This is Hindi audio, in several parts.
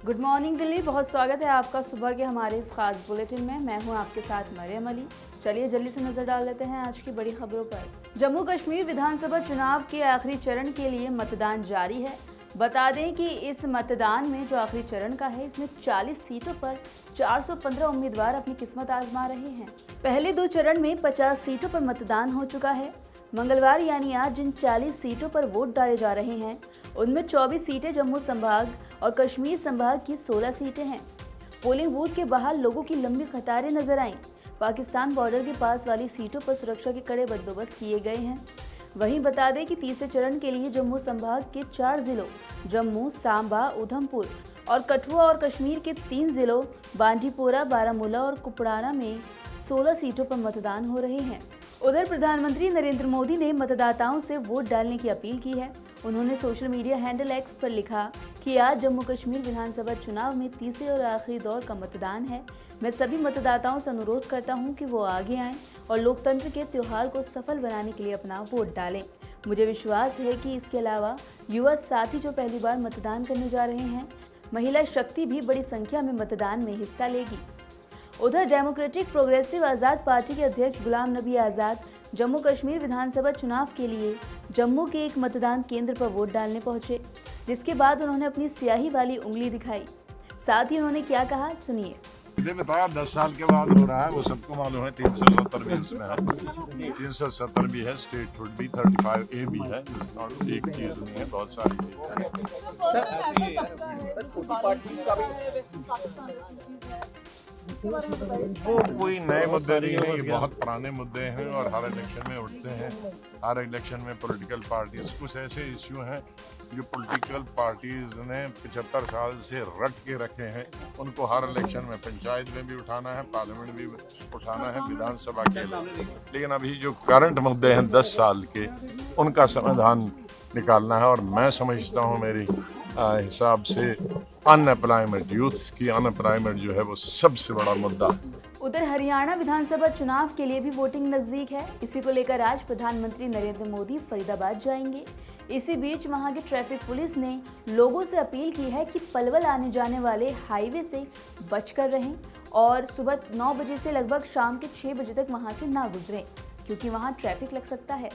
Good morning Delhi. बहुत स्वागत है आपका सुबह के हमारे इस खास बुलेटिन में। मैं हूं आपके साथ मरियम अली। चलिए जल्दी से नजर डाल लेते हैं आज की बड़ी खबरों पर। जम्मू कश्मीर विधानसभा चुनाव के आखिरी चरण के लिए मतदान जारी है। बता दें कि इस मतदान में जो आखिरी चरण का है, इसमें 40 सीटों पर 415 उम्मीदवार अपनी किस्मत आजमा रहे हैं। पहले 2 चरण में 50 सीटों पर मतदान हो चुका है। मंगलवार यानी आज जिन 40 सीटों पर वोट डाले जा रहे हैं, उनमें 24 सीटें जम्मू संभाग और कश्मीर संभाग की 16 सीटें हैं। पोलिंग बूथ के बाहर लोगों की लंबी कतारें नजर आईं। पाकिस्तान बॉर्डर के पास वाली सीटों पर सुरक्षा के कड़े बंदोबस्त किए गए हैं। वहीं बता दें कि तीसरे चरण के लिए जम्मू संभाग के 4 जिलों जम्मू, सांबा, उधमपुर और कठुआ और कश्मीर के 3 जिलों बांडीपोरा, बारामूला और कुपवाड़ा में 16 सीटों पर मतदान हो रहे हैं। उधर प्रधानमंत्री नरेंद्र मोदी ने मतदाताओं से वोट डालने की अपील की है। उन्होंने सोशल मीडिया हैंडल एक्स पर लिखा कि आज जम्मू कश्मीर विधानसभा चुनाव में तीसरे और आखिरी दौर का मतदान है। मैं सभी मतदाताओं से अनुरोध करता हूं कि वो आगे आएं और लोकतंत्र के त्योहार को सफल बनाने के लिए अपना वोट डालें। मुझे विश्वास है कि इसके अलावा युवा साथी जो पहली बार मतदान करने जा रहे हैं, महिला शक्ति भी बड़ी संख्या में मतदान में हिस्सा लेगी। उधर डेमोक्रेटिक प्रोग्रेसिव आज़ाद पार्टी के अध्यक्ष गुलाम नबी आज़ाद जम्मू कश्मीर विधानसभा चुनाव के लिए जम्मू के एक मतदान केंद्र पर वोट डालने पहुंचे, जिसके बाद उन्होंने अपनी स्याही वाली उंगली दिखाई। साथ ही उन्होंने क्या कहा, सुनिए। मुझे बताया 10 साल के बाद हो रहा है, वो सबको मालूम है। 370 भी इसमें है, 370 भी है, स्टेटहुड भी 35A भी है। एक चीज नहीं है, बहुत सारी वो कोई नए मुद्दे नहीं है, ये बहुत पुराने मुद्दे हैं और हर इलेक्शन में उठते हैं। हर इलेक्शन में पॉलिटिकल पार्टीज, कुछ ऐसे इश्यू हैं जो पॉलिटिकल पार्टीज ने 75 साल से रट के रखे हैं। उनको हर इलेक्शन में पंचायत में भी उठाना है, पार्लियामेंट भी उठाना है, विधानसभा के लिए। लेकिन अभी जो करंट मुद्दे हैं 10 साल के, उनका समाधान निकालना है। और मैं समझता हूँ मेरी हिसाब से अनएम्प्लॉयमेंट, यूथ की अनएम्प्लॉयमेंट जो है वो सबसे बड़ा मुद्दा। उधर हरियाणा विधानसभा चुनाव के लिए भी वोटिंग नजदीक है। इसी को लेकर आज प्रधानमंत्री नरेंद्र मोदी फरीदाबाद जाएंगे। इसी बीच वहां की ट्रैफिक पुलिस ने लोगों से अपील की है कि पलवल आने जाने वाले हाईवे से बचकर रहें और सुबह 9 बजे से लगभग शाम के 6 बजे तक वहां से ना गुजरें, क्योंकि वहां ट्रैफिक लग सकता है।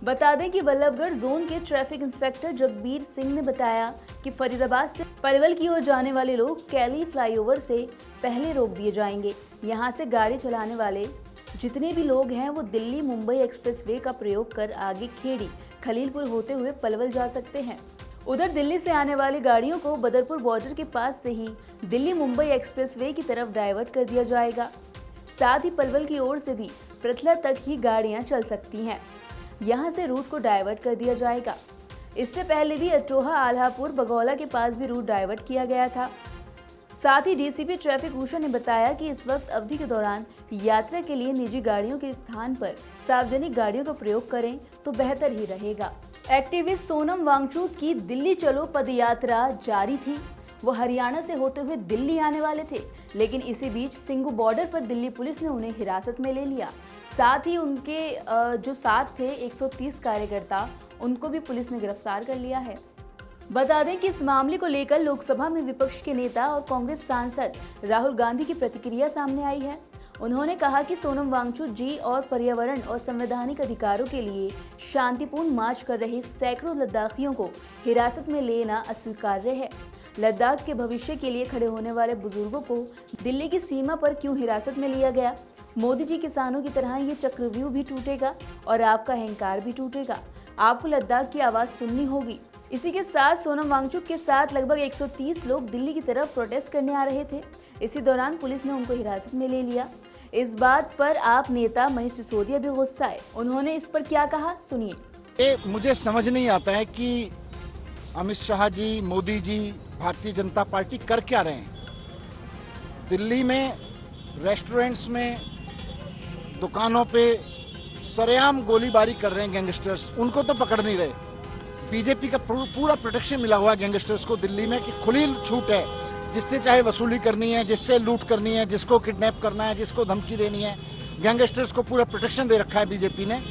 बता दें कि बल्लभगढ़ जोन के ट्रैफिक इंस्पेक्टर जगबीर सिंह ने बताया कि फरीदाबाद से पलवल की ओर जाने वाले लोग कैली फ्लाईओवर से पहले रोक दिए जाएंगे। यहां से गाड़ी चलाने वाले जितने भी लोग हैं वो दिल्ली मुंबई एक्सप्रेसवे का प्रयोग कर आगे खेड़ी, खलीलपुर होते हुए पलवल जा सकते हैं। उधर दिल्ली से आने वाली गाड़ियों को बदरपुर बॉर्डर के पास से ही दिल्ली मुंबई एक्सप्रेसवे की तरफ डाइवर्ट कर दिया जाएगा। साथ ही पलवल की ओर से भी पृथला तक ही गाड़ियां चल सकती हैं। यहां से रूट को डाइवर्ट कर दिया जाएगा। इससे पहले भी अटोहा, आल्हापुर, बगौला के पास भी रूट डाइवर्ट किया गया था। साथ ही डीसीपी ट्रैफिक उषा ने बताया कि इस वक्त अवधि के दौरान यात्रा के लिए निजी गाड़ियों के स्थान पर सार्वजनिक गाड़ियों का प्रयोग करें तो बेहतर ही रहेगा। एक्टिविस्ट सोनम वांगचुक की दिल्ली चलो पदयात्रा जारी थी। वो हरियाणा से होते हुए दिल्ली आने वाले थे, लेकिन इसी बीच सिंगू बॉर्डर पर दिल्ली पुलिस ने उन्हें हिरासत में ले लिया। साथ ही उनके जो साथ थे 130 कार्यकर्ता, उनको भी पुलिस ने गिरफ्तार कर लिया है। बता दें कि इस मामले को लेकर लोकसभा में विपक्ष के नेता और कांग्रेस सांसद राहुल गांधी की प्रतिक्रिया सामने आई है। उन्होंने कहा कि सोनम वांगचुक जी और पर्यावरण और संवैधानिक अधिकारों के लिए शांतिपूर्ण मार्च कर रहे सैकड़ों लद्दाखियों को हिरासत में लेना अस्वीकार्य है। लद्दाख के भविष्य के लिए खड़े होने वाले बुजुर्गों को दिल्ली की सीमा पर क्यों हिरासत में लिया गया? मोदी जी किसानों की तरह ये चक्रव्यूह भी टूटेगा और आपका अहंकार भी टूटेगा। आपको लद्दाख की आवाज सुननी होगी। इसी के साथ सोनम वांगचुक के साथ लगभग 130 लोग दिल्ली की तरफ प्रोटेस्ट करने आ रहे थे। इसी दौरान पुलिस ने उनको हिरासत में ले लिया। इस बात पर आप नेता मनीष सिसोदिया भी गुस्सा है। उन्होंने इस पर क्या कहा, सुनिए। मुझे समझ नहीं आता है कि अमित शाह जी, मोदी जी, भारतीय जनता पार्टी कर क्या रहे हैं। दिल्ली में रेस्टोरेंट्स में, दुकानों पे सरेआम गोलीबारी कर रहे हैं गैंगस्टर्स, उनको तो पकड़ नहीं रहे। बीजेपी का पूरा प्रोटेक्शन मिला हुआ है गैंगस्टर्स को दिल्ली में कि खुली छूट है, जिससे चाहे वसूली करनी है, जिससे लूट करनी है, जिसको किडनैप करना है, जिसको धमकी देनी है, गैंगस्टर्स को पूरा प्रोटेक्शन दे रखा है बीजेपी ने।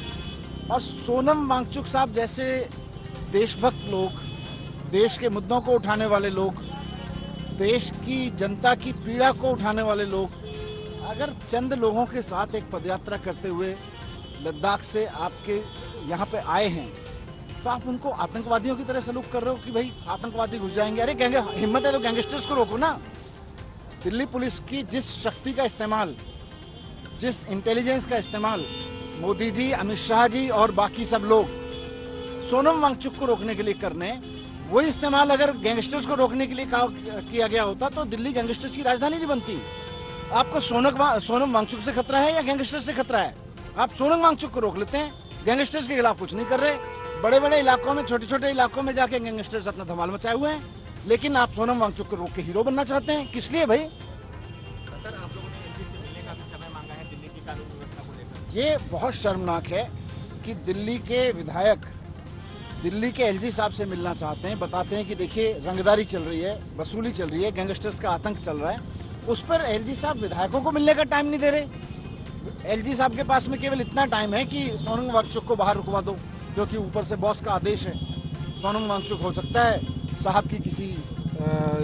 और सोनम वांगचुक साहब जैसे देशभक्त लोग, देश के मुद्दों को उठाने वाले लोग देश की जनता की पीड़ा को उठाने वाले लोग अगर चंद लोगों के साथ एक पदयात्रा करते हुए लद्दाख से आपके यहाँ पे आए हैं तो आप उनको आतंकवादियों की तरह सलूक कर रहे हो कि भाई आतंकवादी घुस जाएंगे। अरे हिम्मत है तो गैंगस्टर्स को रोको ना। दिल्ली पुलिस की जिस शक्ति का इस्तेमाल, जिस इंटेलिजेंस का इस्तेमाल मोदी जी, अमित शाह जी और बाकी सब लोग सोनम वांगचुक को रोकने के लिए करने, वही इस्तेमाल अगर गैंगस्टर्स को रोकने के लिए किया गया होता तो दिल्ली गैंगस्टर्स की राजधानी नहीं बनती। आपको सोनम वांगचुक से खतरा है या गैंगस्टर्स से खतरा है? आप सोनम वांगचुक को रोक लेते हैं, गैंगस्टर्स के खिलाफ कुछ नहीं कर रहे। बड़े बड़े इलाकों में, छोटे छोटे इलाकों में जाके गैंगस्टर्स अपना धमाल मचाए हुए हैं, लेकिन आप सोनम वांगचुक को रोक के हीरो बनना चाहते हैं। किस लिए भाई? सर, आप लोगों ने एलजी से मिलने का भी समय मांगा है दिल्ली की कानून व्यवस्था को लेकर। ये बहुत शर्मनाक है कि दिल्ली के विधायक दिल्ली के एलजी साहब से मिलना चाहते हैं, बताते हैं कि देखिए रंगदारी चल रही है, वसूली चल रही है, गैंगस्टर्स का आतंक चल रहा है। उस पर एलजी साहब विधायकों को मिलने का टाइम नहीं दे रहे। एलजी साहब के पास में केवल इतना टाइम है कि सोनम वांगचुक को बाहर रुकवा दो, क्योंकि ऊपर से बॉस का आदेश है। सोनम वांगचुक हो सकता है साहब की किसी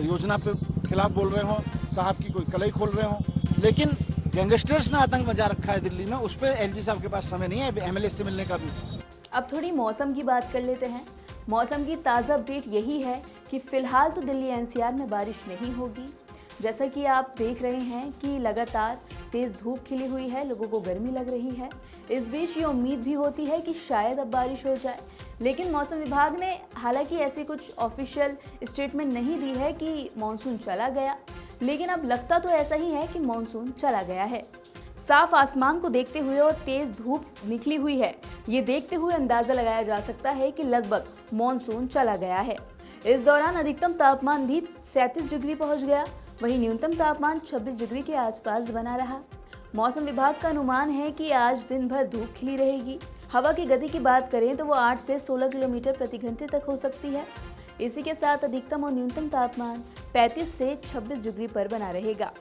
योजना पे खिलाफ बोल रहे हो, साहब की कोई कलई खोल रहे हो, लेकिन गैंगस्टर्स ने आतंक मचा रखा है दिल्ली में, उस पर एलजी साहब के पास समय नहीं है एमएलए से मिलने का भी। अब थोड़ी मौसम की बात कर लेते हैं। मौसम की ताज़ा अपडेट यही है कि फिलहाल तो दिल्ली एनसीआर में बारिश नहीं होगी। जैसा कि आप देख रहे हैं कि लगातार तेज़ धूप खिली हुई है, लोगों को गर्मी लग रही है। इस बीच ये उम्मीद भी होती है कि शायद अब बारिश हो जाए, लेकिन मौसम विभाग ने हालांकि ऐसी कुछ ऑफिशियल स्टेटमेंट नहीं दी है कि मॉनसून चला गया, लेकिन अब लगता तो ऐसा ही है कि मॉनसून चला गया है। साफ आसमान को देखते हुए और तेज धूप निकली हुई है, ये देखते हुए अंदाजा लगाया जा सकता है कि लगभग मॉनसून चला गया है। इस दौरान अधिकतम तापमान भी 37 डिग्री पहुंच गया, वहीं न्यूनतम तापमान 26 डिग्री के आसपास बना रहा। मौसम विभाग का अनुमान है कि आज दिन भर धूप खिली रहेगी। हवा की गति की बात करें तो वो 8 से 16 किलोमीटर प्रति घंटे तक हो सकती है। इसी के साथ अधिकतम और न्यूनतम तापमान 35 से 26 डिग्री पर बना रहेगा।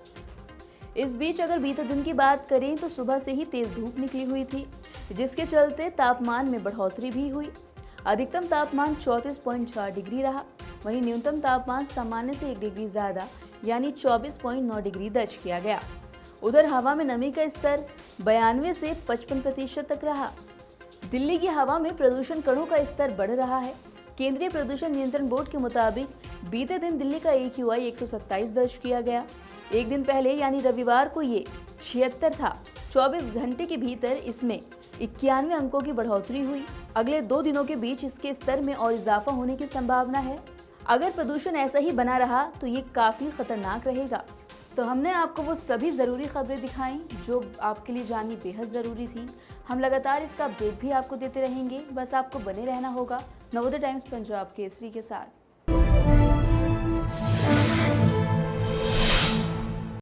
इस बीच अगर बीते दिन की बात करें तो सुबह से ही तेज धूप निकली हुई थी, जिसके चलते तापमान में बढ़ोतरी भी हुई। अधिकतम तापमान 34.4 डिग्री रहा, वहीं न्यूनतम तापमान सामान्य से 1 डिग्री ज़्यादा यानी 24.9 डिग्री दर्ज किया गया। उधर हवा में नमी का स्तर 92 से 55% तक रहा। दिल्ली की हवा में प्रदूषण कणों का स्तर बढ़ रहा है। केंद्रीय प्रदूषण नियंत्रण बोर्ड के मुताबिक बीते दिन दिल्ली का AQI 127 दर्ज किया गया। एक दिन पहले यानी रविवार को ये 76 था। 24 घंटे के भीतर इसमें 91 अंकों की बढ़ोतरी हुई। अगले 2 दिनों के बीच इसके स्तर में और इजाफा होने की संभावना है। अगर प्रदूषण ऐसा ही बना रहा तो ये काफ़ी खतरनाक रहेगा। तो हमने आपको वो सभी ज़रूरी खबरें दिखाई जो आपके लिए जाननी बेहद ज़रूरी थी। हम लगातार इसका अपडेट भी आपको देते रहेंगे, बस आपको बने रहना होगा नवोदय टाइम्स पंजाब केसरी के साथ।